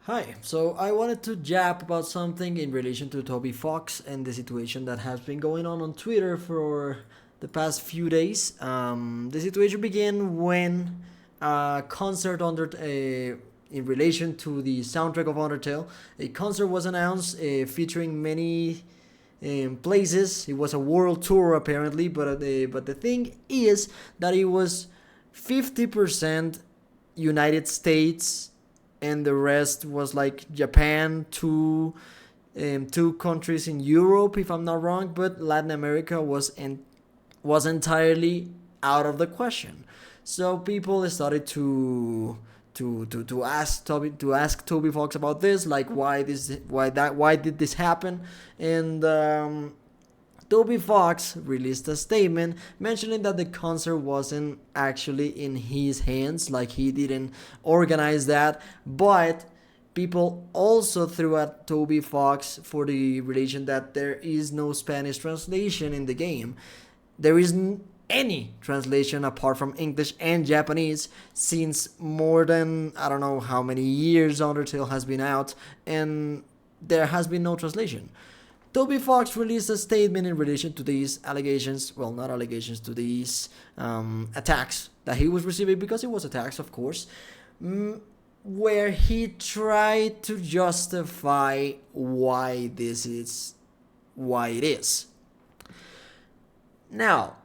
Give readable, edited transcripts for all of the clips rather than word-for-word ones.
Hi, so I wanted to jab about something in relation to Toby Fox and the situation that has been going on Twitter for the past few days. The situation began when a concert in relation to the soundtrack of Undertale, a concert was announced featuring many places. It was a world tour apparently, but the thing is that it was 50% United States and the rest was like Japan, two countries in Europe, if I'm not wrong, but Latin America was entirely out of the question. So people started to ask Toby Fox about this, like why did this happen, and Toby Fox released a statement mentioning that the concert wasn't actually in his hands, like he didn't organize that, but people also threw at Toby Fox for the relation that there is no Spanish translation in the game. There isn't any translation apart from English and Japanese since more than I don't know how many years Undertale has been out, and there has been no translation. Toby Fox released a statement in relation to these allegations, well, not allegations, to these attacks that he was receiving, because it was attacks, of course, where he tried to justify why it is. Now,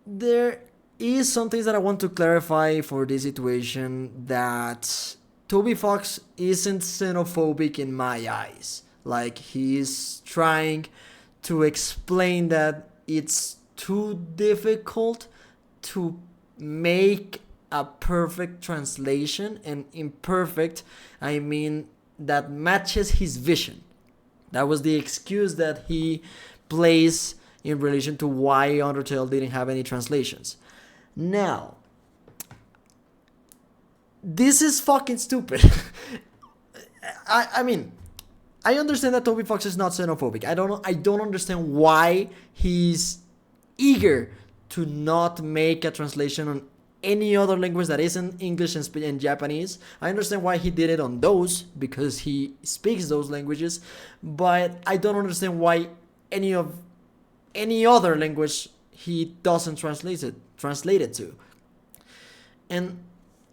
there is some things that I want to clarify for this situation, that Toby Fox isn't xenophobic in my eyes. Like, he's trying to explain that it's too difficult to make a perfect translation, and imperfect, I mean that matches his vision. That was the excuse that he placed in relation to why Undertale didn't have any translations. Now, this is fucking stupid. I mean, I understand that Toby Fox is not xenophobic. I don't understand why he's eager to not make a translation on any other language that isn't English and Japanese. I understand why he did it on those, because he speaks those languages, but I don't understand why any other language he doesn't translate it to. And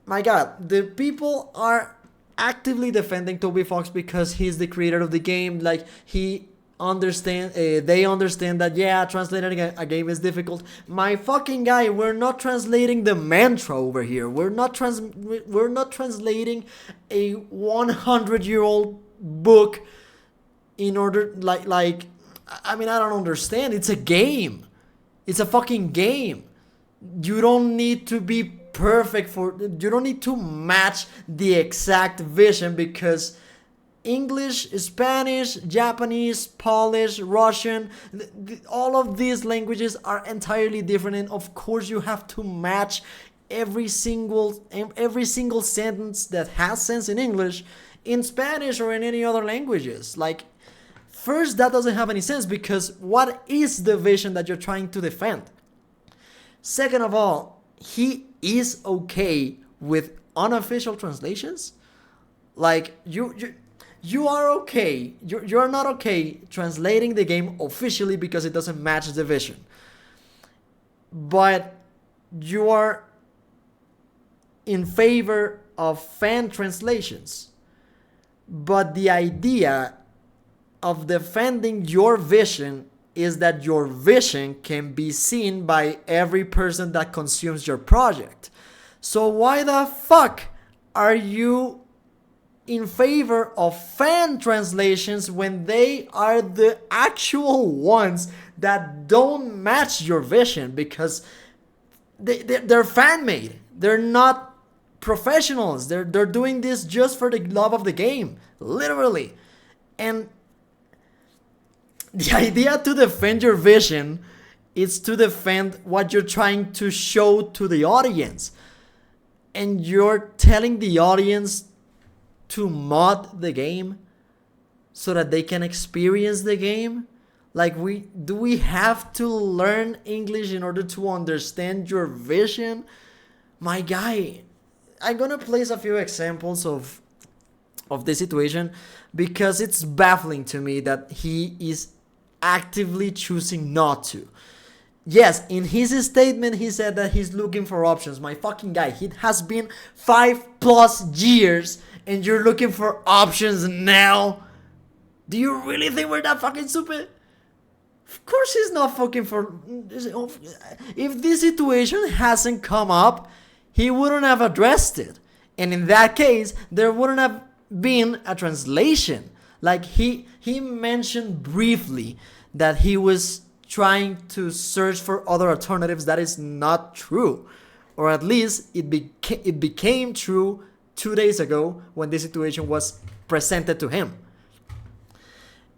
my god, the people are actively defending Toby Fox because he's the creator of the game. Like, they understand that, yeah, translating a game is difficult. My fucking guy, we're not translating the mantra over here. We're not translating a 100-year-old book in order, like I mean, I don't understand. It's a game. It's a fucking game. You don't need to be perfect you don't need to match the exact vision, because English, Spanish, Japanese, Polish, Russian, all of these languages are entirely different, and of course you have to match every single sentence that has sense in English in Spanish or in any other languages. Like, first, that doesn't have any sense, because what is the vision that you're trying to defend? Second of all, he is okay with unofficial translations. Like, you are okay. You're not okay translating the game officially because it doesn't match the vision. But you are in favor of fan translations. But the idea of defending your vision is that your vision can be seen by every person that consumes your project. So why the fuck are you in favor of fan translations when they are the actual ones that don't match your vision? Because they're fan made. They're not professionals. They're doing this just for the love of the game, literally. And the idea to defend your vision is to defend what you're trying to show to the audience. And you're telling the audience to mod the game so that they can experience the game. Like, do we have to learn English in order to understand your vision? My guy, I'm gonna place a few examples of of this situation, because it's baffling to me that he is actively choosing not to. Yes, in his statement, he said that he's looking for options. My fucking guy, it has been 5+ years and you're looking for options now? Do you really think we're that fucking stupid? Of course he's not fucking for. If this situation hasn't come up, he wouldn't have addressed it. And in that case, there wouldn't have been a translation. Like he mentioned briefly that he was trying to search for other alternatives. That is not true. Or at least it became true 2 days ago when this situation was presented to him.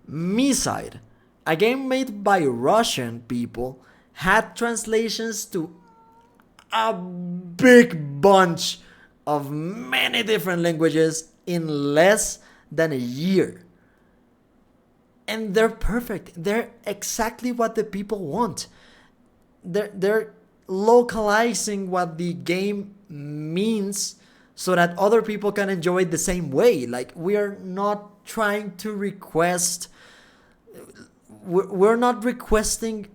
Miside, a game made by Russian people, had translations to a big bunch of many different languages in less than a year. And they're perfect. They're exactly what the people want. They're localizing what the game means so that other people can enjoy it the same way. Like, we are not trying to request. We're not requesting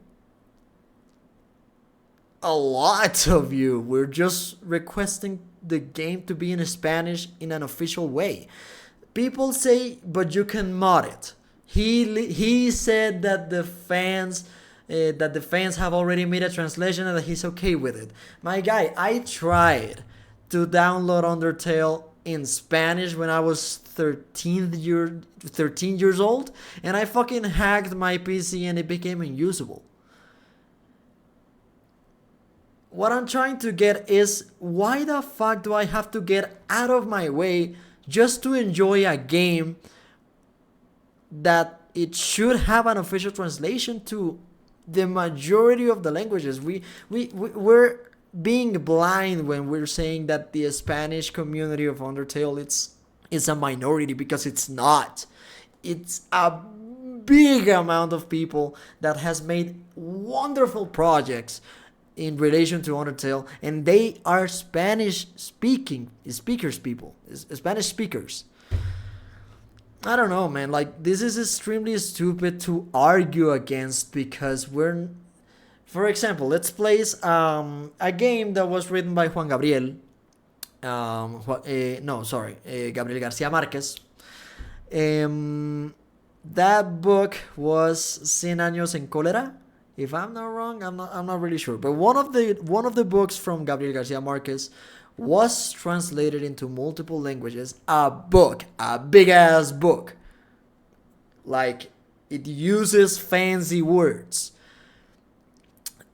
a lot of you. We're just requesting the game to be in Spanish in an official way. People say, but you can mod it. He said that the fans have already made a translation and that he's okay with it. My guy, I tried to download Undertale in Spanish when I was 13 years old, and I fucking hacked my PC and it became unusable. What I'm trying to get is, why the fuck do I have to get out of my way just to enjoy a game that it should have an official translation to the majority of the languages? We're being blind when we're saying that the Spanish community of Undertale is a minority, because it's not. It's a big amount of people that has made wonderful projects in relation to Undertale, and they are Spanish speakers people, Spanish speakers. I don't know, man. Like, this is extremely stupid to argue against, because for example, let's place a game that was written by Juan Gabriel. Gabriel Garcia Marquez. That book was Cien Años en Cólera. If I'm not wrong, I'm not really sure. But one of the books from Gabriel Garcia Marquez was translated into multiple languages. A big ass book. Like, it uses fancy words.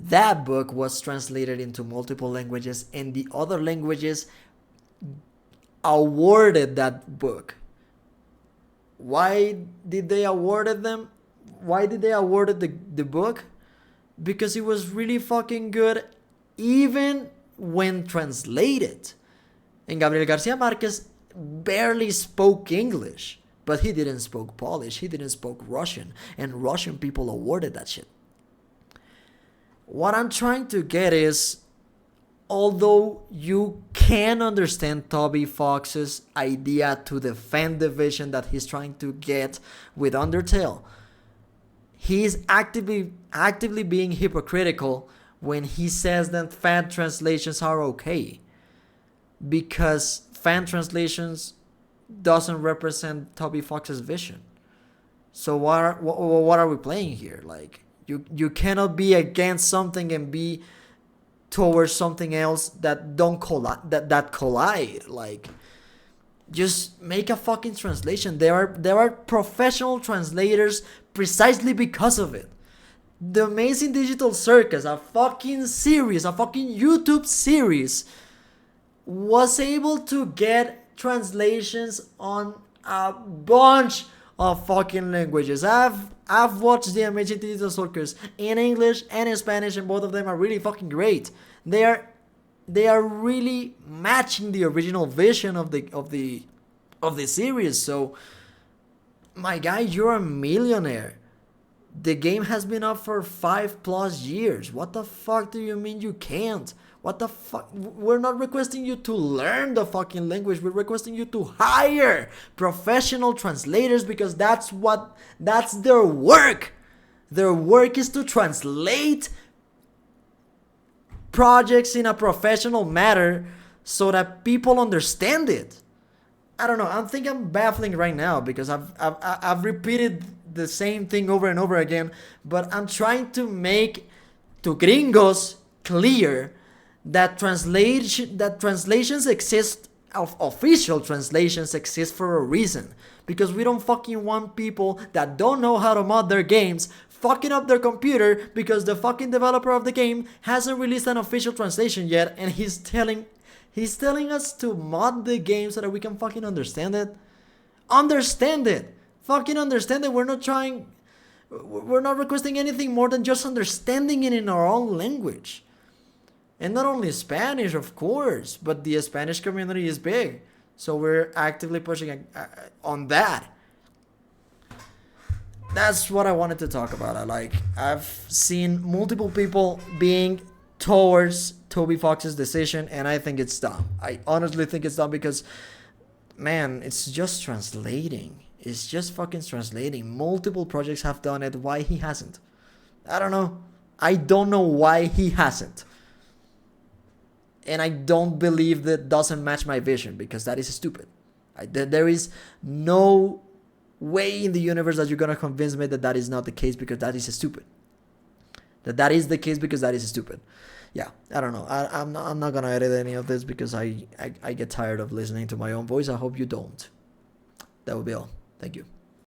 That book was translated into multiple languages, and the other languages awarded that book. Why did they awarded them? Why did they awarded the book? Because it was really fucking good, even when translated. And Gabriel Garcia Marquez barely spoke English, but he didn't speak Polish, he didn't speak Russian, and Russian people awarded that shit. What I'm trying to get is, although you can understand Toby Fox's idea to defend the vision that he's trying to get with Undertale, he's actively being hypocritical when he says that fan translations are okay, because fan translations doesn't represent Toby Fox's vision. So what are we playing here? Like, you cannot be against something and be towards something else that don't collide. Like, just make a fucking translation. There are professional translators precisely because of it. The Amazing Digital Circus, a fucking YouTube series, was able to get translations on a bunch of fucking languages. I've watched the Amazing Digital Circus in English and in Spanish, and both of them are really fucking great. They are really matching the original vision of the series. So, my guy, you're a millionaire. The game has been up for 5+ years. What the fuck do you mean you can't? What the fuck? We're not requesting you to learn the fucking language. We're requesting you to hire professional translators because that's their work. Their work is to translate projects in a professional manner so that people understand it. I don't know. I think I'm baffling right now because I've repeated the same thing over and over again, but I'm trying to make to gringos clear that translations exist, of official translations exist for a reason, because we don't fucking want people that don't know how to mod their games fucking up their computer because the fucking developer of the game hasn't released an official translation yet, and he's telling us to mod the game so that we can fucking understand it. Understand it. Fucking understand it. We're not requesting anything more than just understanding it in our own language. And not only Spanish, of course, but the Spanish community is big. So we're actively pushing on that. That's what I wanted to talk about. I've seen multiple people being towards Toby Fox's decision, and I think it's dumb. I honestly think it's dumb because, man, it's just translating. It's just fucking translating. Multiple projects have done it. Why he hasn't? I don't know. I don't know why he hasn't. And I don't believe that doesn't match my vision, because that is stupid. There is no way in the universe that you're going to convince me that is not the case, because that is stupid. That is the case because that is stupid. Yeah, I don't know. I'm not going to edit any of this because I get tired of listening to my own voice. I hope you don't. That will be all. Thank you.